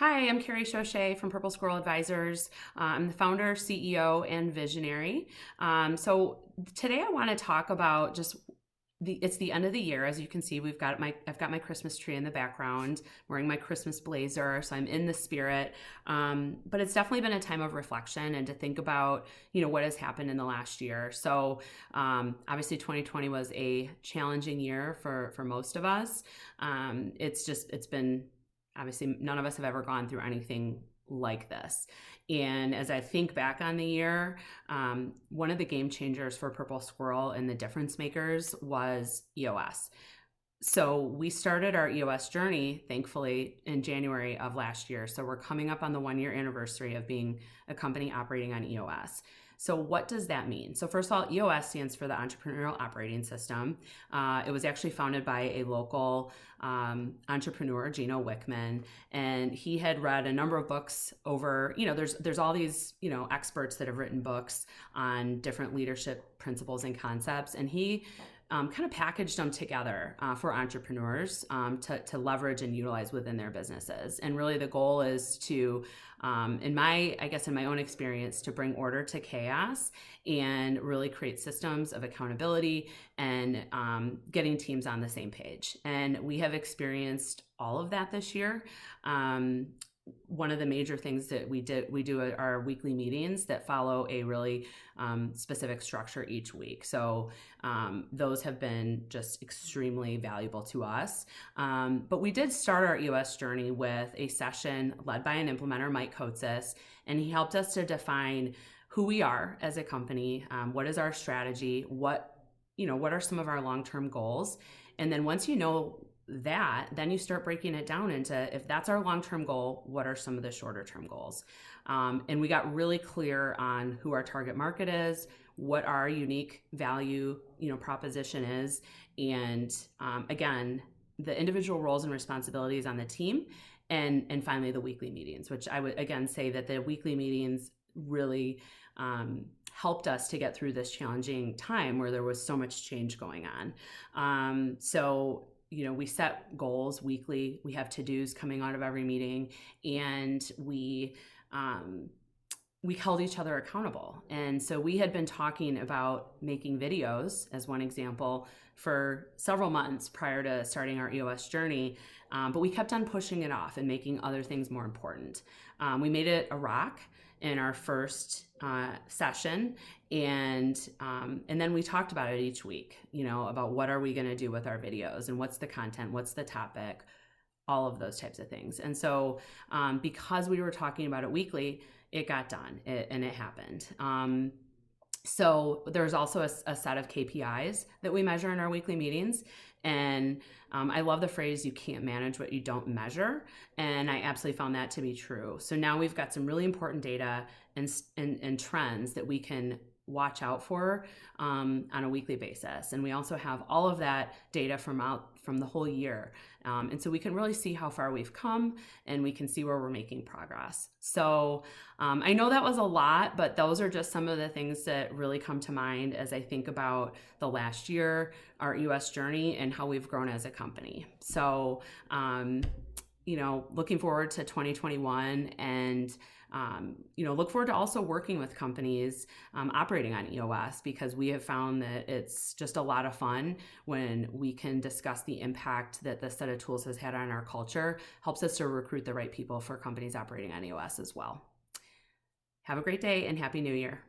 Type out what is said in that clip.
Hi, I'm Carrie Schochet from Purple Squirrel Advisors. I'm the founder, CEO, and visionary. So today I want to talk about just it's the end of the year. As you can see, I've got my Christmas tree in the background, wearing my Christmas blazer, so I'm in the spirit. But it's definitely been a time of reflection and to think about, what has happened in the last year. So obviously 2020 was a challenging year for most of us. It's been obviously none of us have ever gone through anything like this. And as I think back on the year, one of the game changers for Purple Squirrel and the difference makers was EOS. So we started our EOS journey, thankfully, in January of last year. So we're coming up on the 1 year anniversary of being a company operating on EOS. So what does that mean? So first of all, EOS stands for the Entrepreneurial Operating System. It was actually founded by a local entrepreneur, Gino Wickman, and he had read a number of books over, there's all these, experts that have written books on different leadership principles and concepts, and he kind of packaged them together for entrepreneurs to leverage and utilize within their businesses. And really the goal is to, in my own experience, to bring order to chaos and really create systems of accountability and getting teams on the same page. And we have experienced all of that this year. One of the major things that we do our weekly meetings that follow a really specific structure each week. So those have been just extremely valuable to us. But we did start our EOS journey with a session led by an implementer, Mike Kotsis, and he helped us to define who we are as a company, what is our strategy, what are some of our long-term goals, and then once you know that, then you start breaking it down into, if that's our long-term goal, what are some of the shorter term goals? And we got really clear on who our target market is, what our unique value, proposition is. And again, the individual roles and responsibilities on the team. And finally the weekly meetings, which I would again say that the weekly meetings really helped us to get through this challenging time where there was so much change going on. We set goals weekly. We have to-dos coming out of every meeting, and we held each other accountable. And so we had been talking about making videos, as one example, for several months prior to starting our EOS journey, but we kept on pushing it off and making other things more important. We made it a rock in our first session, and then we talked about it each week, about what are we going to do with our videos and what's the content, what's the topic, all of those types of things. And so because we were talking about it weekly, it got done and it happened. So there's also a set of KPIs that we measure in our weekly meetings. And I love the phrase, you can't manage what you don't measure. And I absolutely found that to be true. So now we've got some really important data and trends that we can watch out for on a weekly basis. And we also have all of that data from the whole year. And so we can really see how far we've come, and we can see where we're making progress. So I know that was a lot, but those are just some of the things that really come to mind as I think about the last year, our EOS journey, and how we've grown as a company. So, looking forward to 2021 and look forward to also working with companies operating on EOS, because we have found that it's just a lot of fun when we can discuss the impact that this set of tools has had on our culture, helps us to recruit the right people for companies operating on EOS as well. Have a great day and Happy New Year.